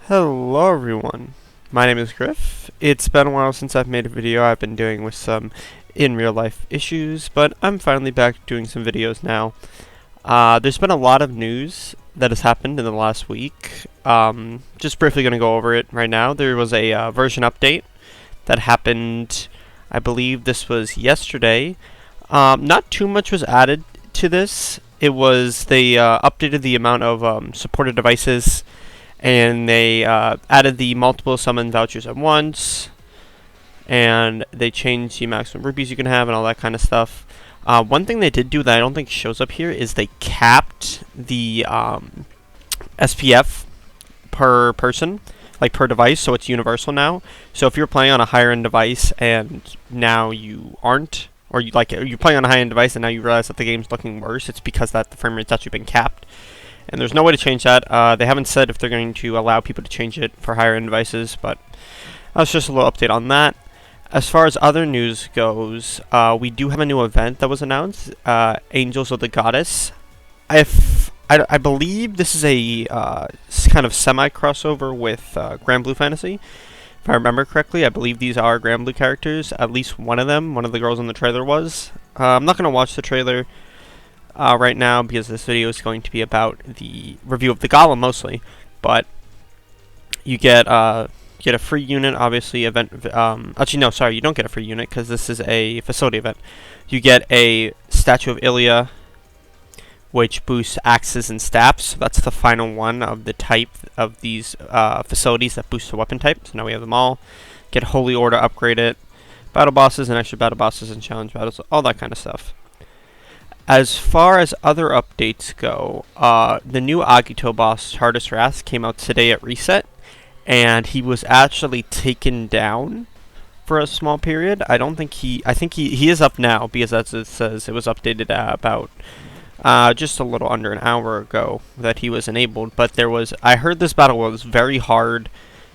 Hello everyone, my name is Griff. It's been a while since I've made a video. I've been doing with some in real life issues, but I'm finally back doing some videos now. There's been a lot of news that has happened in the last week. Just briefly going to go over it right now. There was a version update that happened, I believe this was yesterday. Not too much was added to this. They updated the amount of supported devices, and they added the multiple summon vouchers at once, and they changed the maximum rupees you can have and all that kind of stuff. One thing they did do that I don't think shows up here is they capped the SPF per person, like per device, so it's universal now. So if you're playing on a higher end device and now you aren't, or you're playing on a high end device and now you realize that the game's looking worse, it's because that the frame rate's actually been capped. And there's no way to change that. They haven't said if they're going to allow people to change it for higher end devices, but that's just a little update on that. As far as other news goes, we do have a new event that was announced, Angels of the Goddess. I believe this is a kind of semi-crossover with Grand Blue Fantasy. If I remember correctly, I believe these are Grand Blue characters. At least one of them, one of the girls in the trailer was. I'm not going to watch the trailer right now because this video is going to be about the review of the Gala mostly, but you get a free unit, obviously. Actually, no, sorry, you don't get a free unit because this is a facility event. You get a statue of Ilya, which boosts axes and staffs. So that's the final one of the type of these facilities that boost the weapon type. So now we have them all. Get Holy Order upgraded, battle bosses and extra battle bosses and challenge battles, all that kind of stuff. As far as other updates go, the new Agito boss, Tartarus Wrath, came out today at Reset, and he was actually taken down for a small period. I think he is up now, because as it says, it was updated about just a little under an hour ago that he was enabled. But I heard this battle was very hard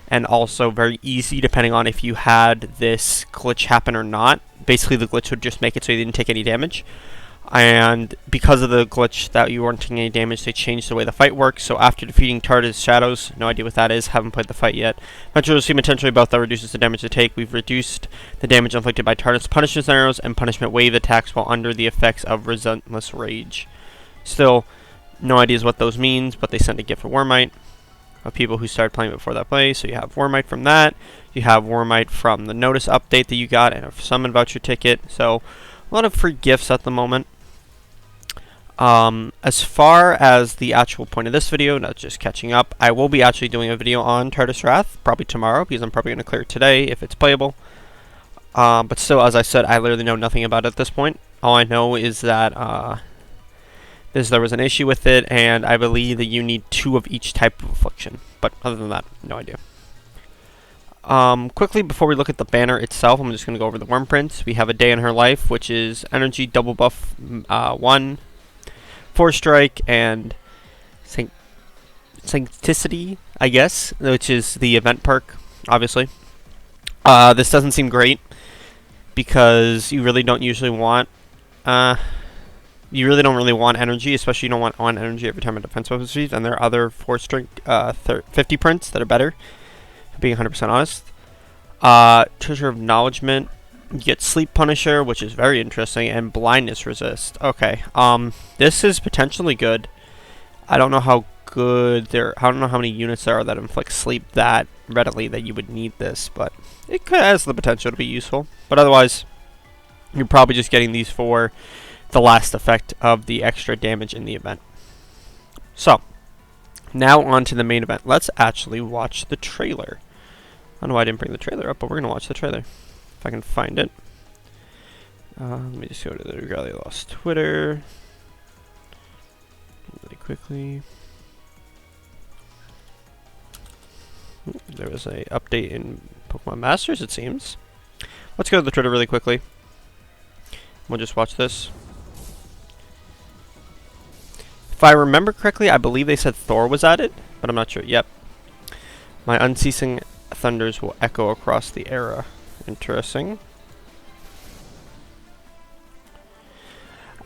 and also very easy depending on if you had this glitch happen or not. Basically, the glitch would just make it so you didn't take any damage. And because of the glitch that you weren't taking any damage, they changed the way the fight works. So after defeating Tartarus Shadows, no idea what that is, haven't played the fight yet. Eventually receive potentially both that reduces the damage they take. We've reduced the damage inflicted by Tartarus punishment arrows and punishment wave attacks while under the effects of relentless rage. Still, no ideas what those means, but they sent a gift for Warmite of people who started playing before that play. So you have Warmite from that. You have Warmite from the Notice update that you got, and a summon voucher ticket. So a lot of free gifts at the moment. As far as the actual point of this video, not just catching up, I will be actually doing a video on Tartarus Wrath, probably tomorrow, because I'm probably going to clear it today if it's playable. But still, as I said, I literally know nothing about it at this point. All I know is that there was an issue with it, and I believe that you need 2 of each type of affliction. But other than that, no idea. Quickly, before we look at the banner itself, I'm just going to go over the worm prints. We have a day in her life, which is energy double buff 1, 4 strike, and sancticity, I guess, which is the event perk, obviously. This doesn't seem great because you really don't usually want energy, especially you don't want on energy every time a defense weapon is used, and there are other 4 strike 50 prints that are better, being 100% honest. Treasure of Acknowledgement. You get Sleep Punisher, which is very interesting, and Blindness Resist. Okay, this is potentially good. I don't know how good I don't know how many units there are that inflict sleep that readily that you would need this, but it has the potential to be useful. But otherwise, you're probably just getting these for the last effect of the extra damage in the event. So, now on to the main event. Let's actually watch the trailer. I don't know why I didn't bring the trailer up, but we're going to watch the trailer. If I can find it. Let me just go to the Dragalia Lost Twitter really quickly. There was a update in Pokemon Masters, it seems. Let's go to the Twitter really quickly. We'll just watch this. If I remember correctly, I believe they said Thor was added, but I'm not sure. Yep. My unceasing thunders will echo across the era. Interesting.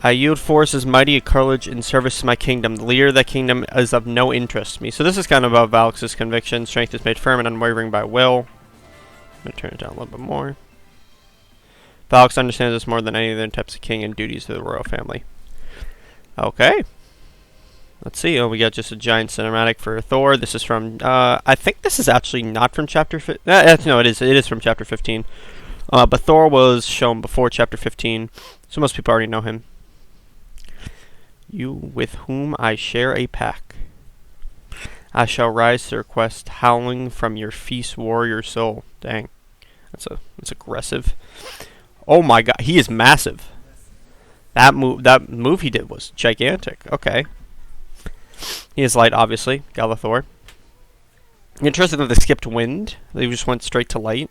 I yield forces mighty courage in service to my kingdom. The leader of that kingdom is of no interest to me. So this is kind of about Valak's conviction. Strength is made firm and unwavering by will. I'm going to turn it down a little bit more. Valak understands this more than any other types of king and duties to the royal family. Okay. Let's see. Oh, we got just a giant cinematic for Thor. This is from, I think this is actually not from chapter 15. No, it is. It is from chapter 15. But Thor was shown before chapter 15, so most people already know him. You with whom I share a pack. I shall rise to request howling from your feast warrior soul. Dang. That's aggressive. Oh my god, he is massive. That move he did was gigantic. Okay. He is light, obviously. Gala Thor. Interesting that they skipped wind. They just went straight to light.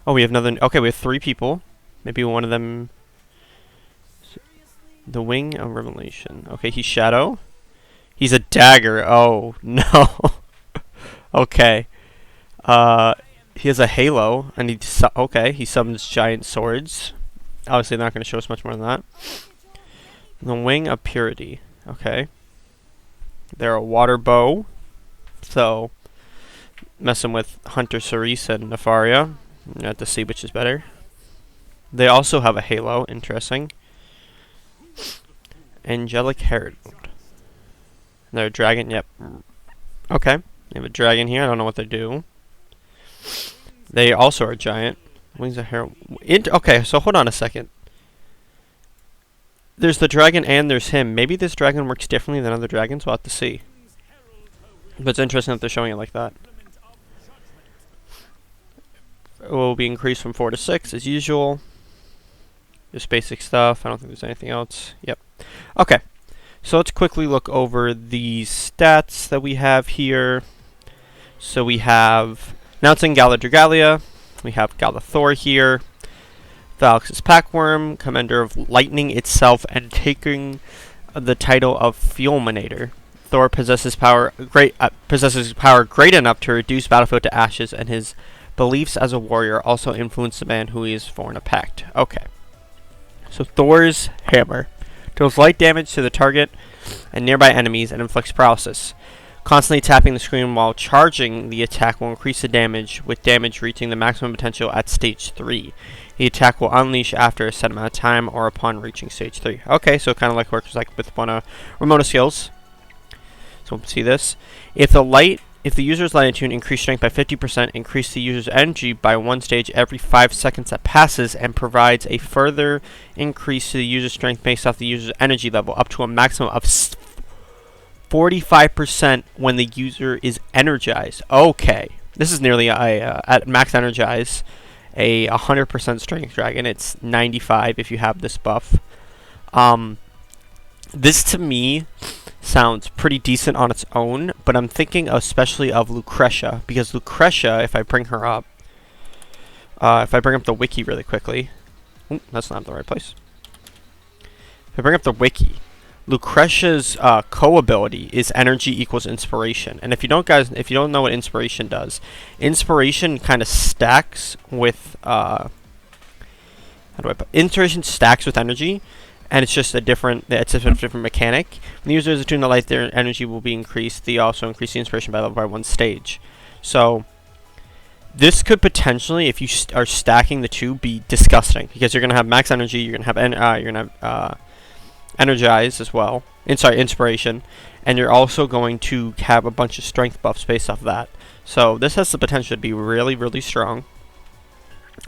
Oh, we have another... Okay, we have 3 people. Maybe one of them... The Wing of Revelation. Okay, he's Shadow. He's a dagger. Oh, no. Okay. He has a halo, and he summons giant swords. Obviously, they're not going to show us much more than that. The Wing of Purity. Okay. They're a water bow. So, messing with Hunter Cerise and Nefaria. You have to see which is better. They also have a halo. Interesting. Angelic Herald. They're a dragon. Yep. Okay. They have a dragon here. I don't know what they do. They also are giant. Wings of Herald. Okay, so hold on a second. There's the dragon and there's him. Maybe this dragon works differently than other dragons. We'll have to see. But it's interesting that they're showing it like that. It will be increased from 4 to 6 as usual. Just basic stuff. I don't think there's anything else. Yep. Okay. So let's quickly look over the stats that we have here. So we have announcing Gala Dragalia. We have Gala Thor here. Valak's Packworm, Commander of Lightning itself, and taking the title of Fulminator. Thor possesses power great enough to reduce battlefield to ashes, and his beliefs as a warrior also influence the man who he is for in a pact. Okay. So Thor's hammer deals light damage to the target and nearby enemies and inflicts paralysis. Constantly tapping the screen while charging the attack will increase the damage, with damage reaching the maximum potential at stage 3. The attack will unleash after a set amount of time or upon reaching stage 3. Okay, so it kind of like works like with one of Ramona skills. So we'll see this. If the user's light attune, increase strength by 50%, increase the user's energy by 1 stage every 5 seconds that passes, and provides a further increase to the user's strength based off the user's energy level, up to a maximum of 45% when the user is energized. Okay, this is nearly at max energize, a 100% strength dragon. It's 95 if you have this buff. This to me sounds pretty decent on its own, but I'm thinking especially of Lucretia, because Lucretia, if I bring her up, if I bring up the wiki really quickly, that's not the right place. If I bring up the wiki, Lucretia's co-ability is energy equals inspiration, and if you don't know what inspiration does, inspiration kind of stacks with inspiration stacks with energy, and it's just a different mechanic. When the user is attuned to light, their energy will be increased. They also increase the inspiration by level by 1 stage. So this could potentially, if you are stacking the two, be disgusting, because you're gonna have max energy, you're gonna have energize as well. Inspiration, and you're also going to have a bunch of strength buffs based off of that. So this has the potential to be really, really strong.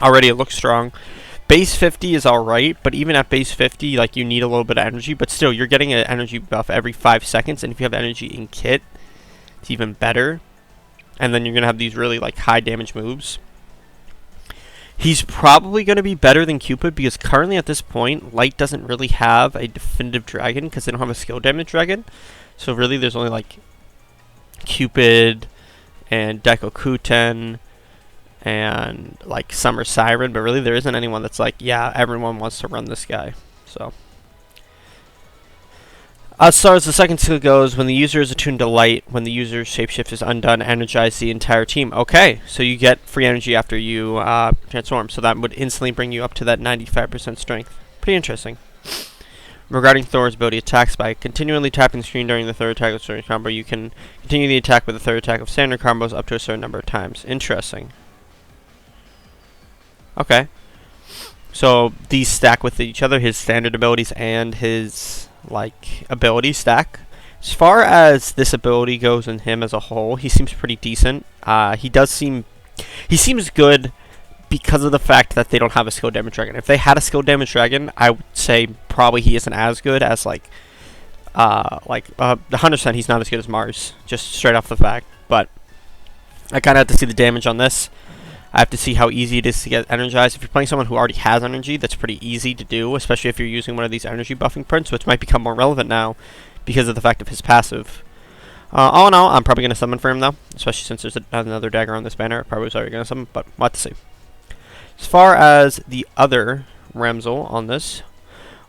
Already it looks strong. Base 50 is alright, but even at base 50, like, you need a little bit of energy, but still, you're getting an energy buff every 5 seconds, and if you have energy in kit, it's even better. And then you're going to have these really, like, high damage moves. He's probably going to be better than Cupid, because currently at this point, Light doesn't really have a definitive dragon, because they don't have a skill damage dragon. So really, there's only, like, Cupid and Daikokuten and like Summer Siren, but really there isn't anyone that's like, yeah, everyone wants to run this guy. So as far as the second skill goes, when the user is attuned to light, when the user's shapeshift is undone, energize the entire team. Okay, so you get free energy after you transform, so that would instantly bring you up to that 95% strength. Pretty interesting. Regarding Thor's ability attacks, by continually tapping the screen during the third attack of certain combo, you can continue the attack with the third attack of standard combos up to a certain number of times. Interesting. Okay. So these stack with each other, his standard abilities and his ability stack. As far as this ability goes in him as a whole, he seems pretty decent. He seems good because of the fact that they don't have a skill damage dragon. If they had a skill damage dragon, I would say probably he isn't as good as 100% he's not as good as Mars, just straight off the fact. But I kind of have to see the damage on this. I have to see how easy it is to get energized. If you're playing someone who already has energy, that's pretty easy to do, especially if you're using one of these energy buffing prints, which might become more relevant now because of the fact of his passive. All in all, I'm probably going to summon for him, though, especially since there's another dagger on this banner. I probably was already going to summon, but we'll have to see. As far as the other Ramsel on this,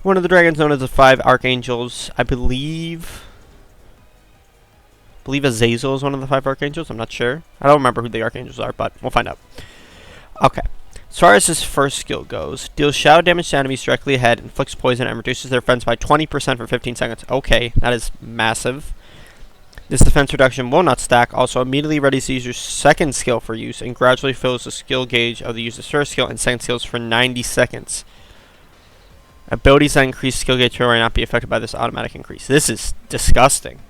one of the dragons known as the 5 Archangels, I believe Azazel is one of the 5 Archangels. I'm not sure. I don't remember who the Archangels are, but we'll find out. Okay. As far as his first skill goes, deals shadow damage to enemies directly ahead, inflicts poison, and reduces their defense by 20% for 15 seconds. Okay, that is massive. This defense reduction will not stack, also immediately readies the user's second skill for use, and gradually fills the skill gauge of the user's first skill and second skills for 90 seconds. Abilities that increase skill gauge will not be affected by this automatic increase. This is disgusting.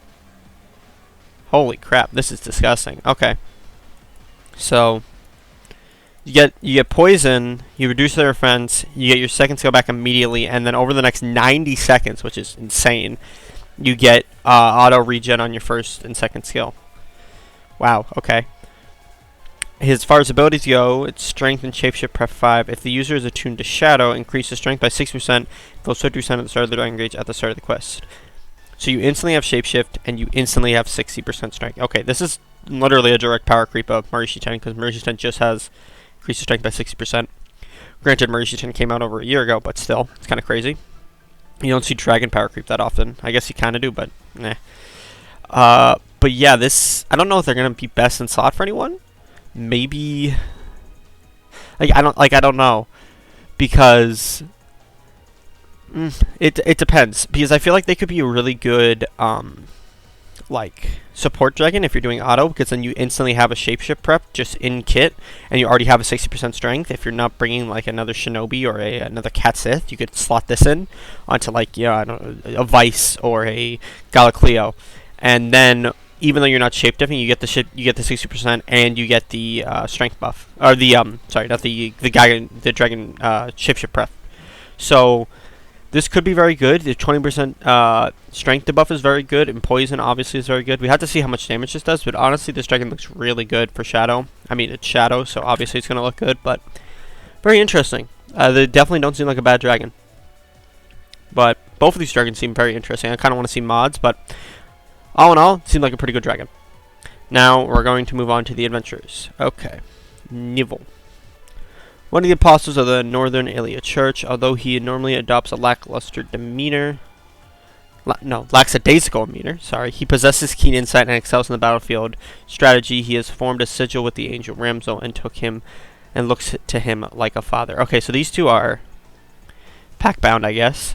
Holy crap, this is disgusting. Okay. So, you get poison, you reduce their defense, you get your second skill back immediately, and then over the next 90 seconds, which is insane, you get auto regen on your first and second skill. Wow, okay. As far as abilities go, it's strength and shapeshift prep 5. If the user is attuned to shadow, increase the strength by 6%, fills 50% at the start of the dragon gauge at the start of the quest. So you instantly have shapeshift, and you instantly have 60% strength. Okay, this is literally a direct power creep of Marishi 10, because Marishi 10 just has increased the strength by 60%. Granted, Marishi 10 came out over a year ago, but still, it's kind of crazy. You don't see dragon power creep that often. I guess you kind of do, but nah. But yeah, this, I don't know if they're gonna be best in slot for anyone. Maybe, I don't know, because it depends. Because I feel like they could be a really good support dragon if you're doing auto, because then you instantly have a shapeshift prep just in kit, and you already have a 60% strength. If you're not bringing another shinobi or another cat sith, you could slot this in onto I don't know, a Vice or a Gala Cleo, and then even though you're not shape dipping, you get the 60% and you get the strength buff, or the sorry, not the dragon shapeshift prep. So this could be very good. The 20% strength debuff is very good, and poison obviously is very good. We have to see how much damage this does, but honestly, this dragon looks really good for shadow. I mean, it's shadow, so obviously it's going to look good, but very interesting. They definitely don't seem like a bad dragon. But both of these dragons seem very interesting. I kind of want to see mods, but all in all, it seemed like a pretty good dragon. Now, we're going to move on to the adventurers. Okay. Nivel. One of the apostles of the Northern Ilia Church, although he normally adopts a lackadaisical demeanor, sorry, he possesses keen insight and excels in the battlefield strategy. He has formed a sigil with the angel Ramsel and took him and looks to him like a father. Okay, so these two are pack-bound, I guess.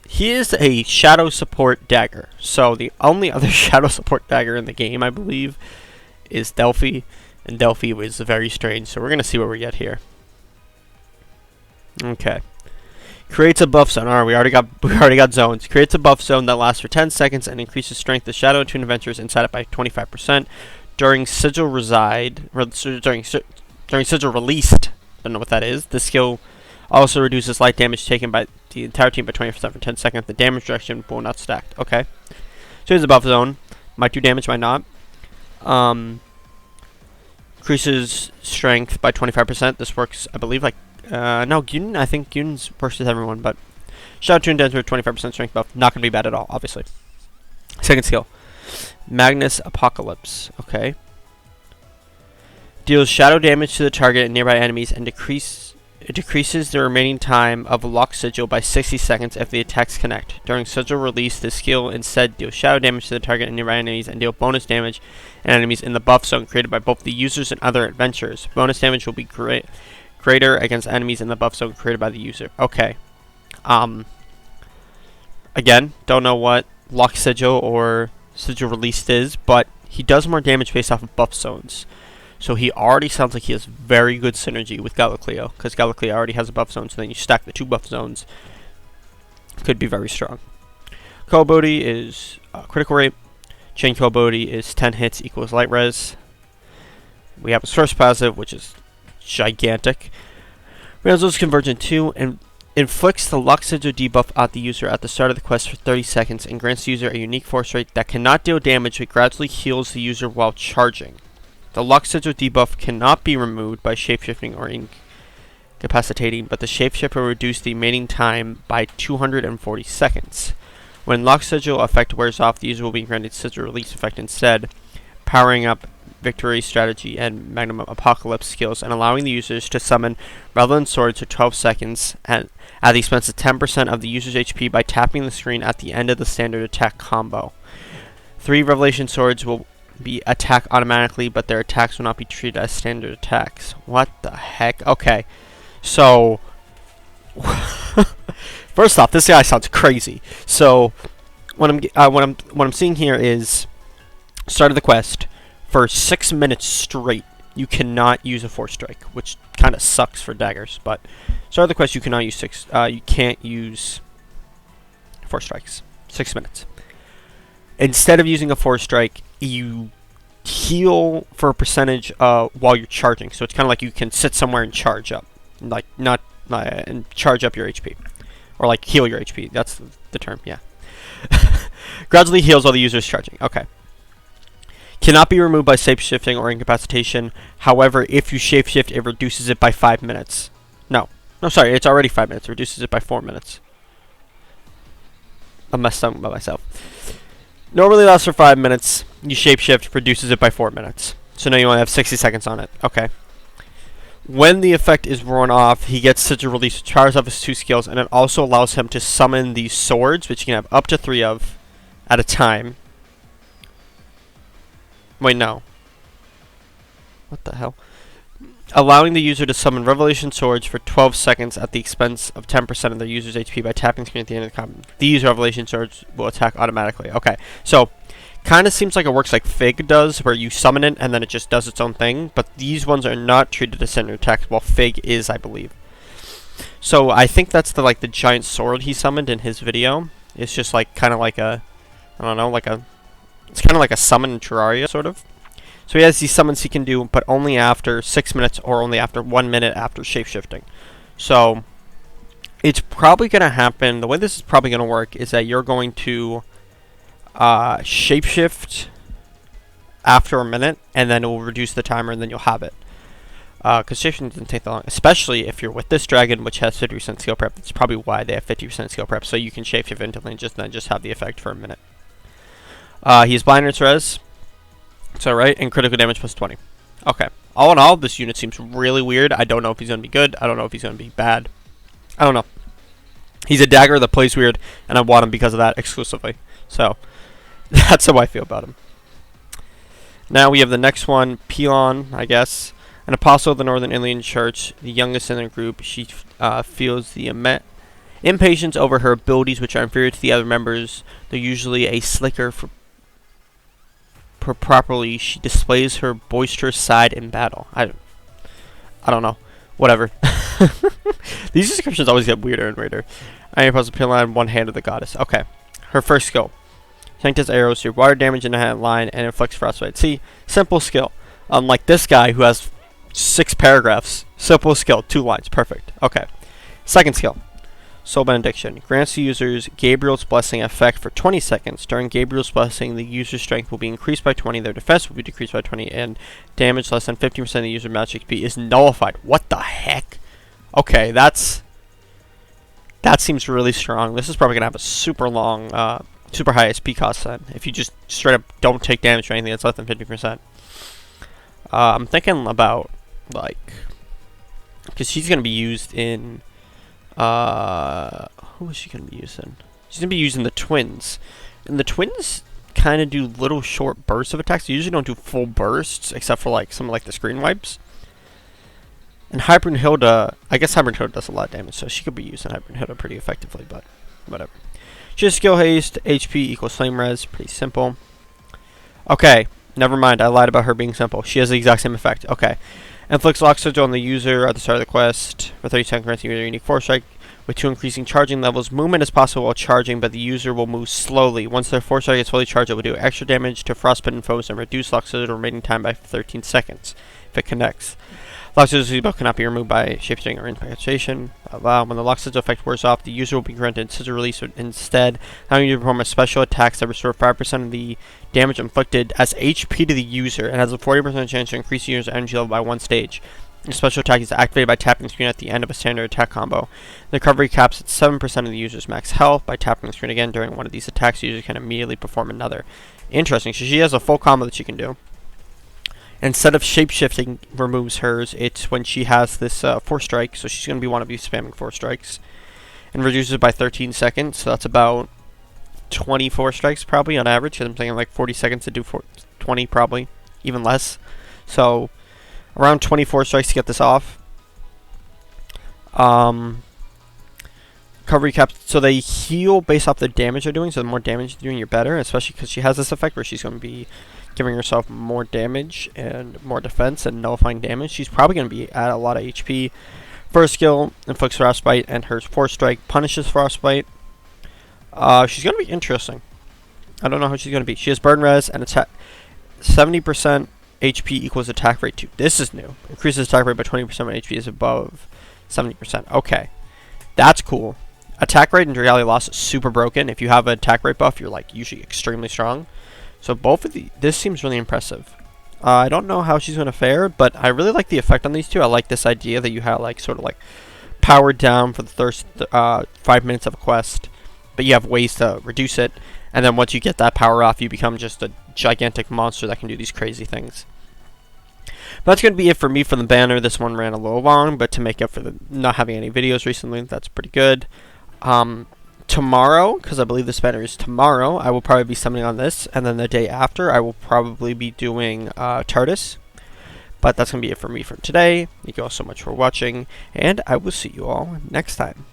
He is a shadow support dagger. So the only other shadow support dagger in the game, I believe, is Delphi. And Delphi was very strange, so we're going to see what we get here. Okay. Creates a buff zone. Alright, we already got zones. Creates a buff zone that lasts for 10 seconds and increases strength of shadow attuned adventurers inside it by 25%. During sigil during sigil released, don't know what that is. The skill also reduces light damage taken by the entire team by 20% for 10 seconds. The damage reduction will not stack. Okay. So here's a buff zone. Might do damage, might not. Increases strength by 25%. This works, I believe, no, Gyun, I think Gyun's works with everyone, but Shadow Tuned Enter 25% strength buff. Not going to be bad at all, obviously. Second skill. Magnus Apocalypse. Okay. Deals shadow damage to the target and nearby enemies and decreases the remaining time of a locked sigil by 60 seconds if the attacks connect. During sigil release, the skill instead deals shadow damage to the target and nearby enemies and deal bonus damage and enemies in the buff zone created by both the users and other adventurers. Bonus damage will be greater against enemies in the buff zone created by the user. Okay. Again, don't know what Lock Sigil or Sigil Released is, but he does more damage based off of buff zones. So he already sounds like he has very good synergy with Galacleo, because Galacleo already has a buff zone, so then you stack the 2 buff zones. Could be very strong. Kobody is critical rate. Chain Kobody is 10 hits equals light res. We have his first passive, which is gigantic. Ranzo's Convergent 2 and inflicts the Lock Sigil debuff at the user at the start of the quest for 30 seconds and grants the user a unique force rate that cannot deal damage but gradually heals the user while charging. The Lock Sigil debuff cannot be removed by shapeshifting or incapacitating, but the shapeshift will reduce the remaining time by 240 seconds. When Lock Sigil effect wears off, the user will be granted Sigil Release effect instead, powering up Victory Strategy and Magnus Apocalypse skills and allowing the users to summon Relevant Swords for 12 seconds at the expense of 10% of the user's HP by tapping the screen at the end of the standard attack combo. 3 Revelation Swords will be attacked automatically, but their attacks will not be treated as standard attacks. What the heck? Okay, so first off, this guy sounds crazy. So what I'm seeing here is start of the quest for 6 minutes straight. You cannot use a Force Strike, which kind of sucks for daggers. But start of the quest, you cannot use you can't use Force Strikes. 6 minutes. Instead of using a Force Strike, you heal for a percentage while you're charging. So it's kind of like you can sit somewhere and charge up, like and charge up your HP, or like heal your HP. That's the term. Yeah. Gradually heals while the user is charging. Okay. Cannot be removed by shapeshifting or incapacitation. However, if you shapeshift, it reduces it by 5 minutes. No, sorry, it's already 5 minutes. It reduces it by 4 minutes. I messed up by myself. Normally lasts for 5 minutes. You shapeshift, reduces it by 4 minutes. So now you only have 60 seconds on it. Okay. When the effect is worn off, he gets Sigil Release, charges off his 2 skills, and it also allows him to summon these swords, which you can have up to 3 of at a time. Wait, no. What the hell? Allowing the user to summon Revelation Swords for 12 seconds at the expense of 10% of their user's HP by tapping the screen at the end of the combat. These Revelation Swords will attack automatically. Okay, so kind of seems like it works like Fig does, where you summon it and then it just does its own thing. But these ones are not treated as standard attacks, while Fig is, I believe. So I think that's the giant sword he summoned in his video. It's just like kind of like a, I don't know, it's kind of like a summon in Terraria, sort of. So he has these summons he can do, but only after 6 minutes or only after 1 minute after shapeshifting. So it's probably going to happen, the way this is probably going to work is that you're going to shapeshift after a minute, and then it will reduce the timer, and then you'll have it. Because shapeshifting doesn't take that long, especially if you're with this dragon, which has 50% skill prep. That's probably why they have 50% skill prep, so you can shapeshift instantly and then just have the effect for a minute. He has Blindness Res. It's alright, and critical damage plus 20. Okay. All in all, this unit seems really weird. I don't know if he's going to be good. I don't know if he's going to be bad. I don't know. He's a dagger that plays weird, and I want him because of that exclusively. So, that's how I feel about him. Now we have the next one, Pylon, I guess. An apostle of the Northern Alien Church, the youngest in their group. She feels the impatience over her abilities, which are inferior to the other members. They're usually a slicker for properly. She displays her boisterous side in battle. I don't know. Whatever. These descriptions always get weirder and weirder. Iron Puzzle Pylon, one hand of the goddess. Okay. Her first skill. Tank does arrows, your water damage in the hand line, and inflicts frostbite. See? Simple skill. Unlike this guy who has 6 paragraphs. Simple skill. 2 lines. Perfect. Okay. Second skill. Soul Benediction. Grants the users Gabriel's Blessing effect for 20 seconds. During Gabriel's Blessing, the user's strength will be increased by 20, their defense will be decreased by 20, and damage less than 50% of the user's magic HP is nullified. What the heck? Okay, that seems really strong. This is probably going to have a super long, super high SP cost then, if you just straight up don't take damage or anything that's less than 50%. I'm thinking about, because she's going to be used in... who is she going to be using? She's going to be using the twins. And the twins kind of do little short bursts of attacks. They usually don't do full bursts, except for some of the screen wipes. And Hilda, I guess Hilda does a lot of damage, so she could be using Hilda pretty effectively, but whatever. She has skill haste, HP equals flame res, pretty simple. Okay, never mind, I lied about her being simple. She has the exact same effect. Okay. Inflicts lock sigil on the user at the start of the quest. For 30 seconds, granting user unique force strike. With 2 increasing charging levels, movement is possible while charging, but the user will move slowly. Once their force strike is fully charged, it will do extra damage to frostbitten foes and reduce lock sigil remaining time by 13 seconds if it connects. Lock sigil cannot be removed by shapeshifting or incapacitation. When the lock sigil effect wears off, the user will be granted sigil release instead, allowing you to perform a special attacks that restore 5% of the damage inflicted as HP to the user and has a 40% chance to increase the user's energy level by 1 stage. The special attack is activated by tapping the screen at the end of a standard attack combo. The recovery caps at 7% of the user's max health. By tapping the screen again during one of these attacks, the user can immediately perform another. Interesting, so she has a full combo that she can do. Instead of shapeshifting removes hers, it's when she has this force strike, so she's going to want to be spamming force strikes. And reduces it by 13 seconds, so that's about 24 strikes probably on average, because I'm thinking like 40 seconds to do 20 probably, even less. So around 24 strikes to get this off. Recovery caps, so they heal based off the damage they're doing, so the more damage you're doing, you're better, especially because she has this effect where she's going to be giving herself more damage and more defense and nullifying damage. She's probably going to be at a lot of HP. First skill, inflicts frostbite, and her force strike punishes frostbite. She's going to be interesting. I don't know how she's going to be. She has burn res and attack 70% HP equals attack rate 2. This is new. Increases attack rate by 20% when HP is above 70%. Okay. That's cool. Attack rate in Dragalia Lost is super broken. If you have an attack rate buff, you're like usually extremely strong. So both of this seems really impressive. I don't know how she's going to fare, but I really like the effect on these two. I like this idea that you have like sort of like powered down for the first 5 minutes of a quest, but you have ways to reduce it. And then once you get that power off, you become just a gigantic monster that can do these crazy things. But that's going to be it for me for the banner. This one ran a little long, but to make up for the not having any videos recently, that's pretty good. Tomorrow, because I believe this banner is tomorrow, I will probably be summoning on this, and then the day after, I will probably be doing TARDIS. But that's going to be it for me for today. Thank you all so much for watching, and I will see you all next time.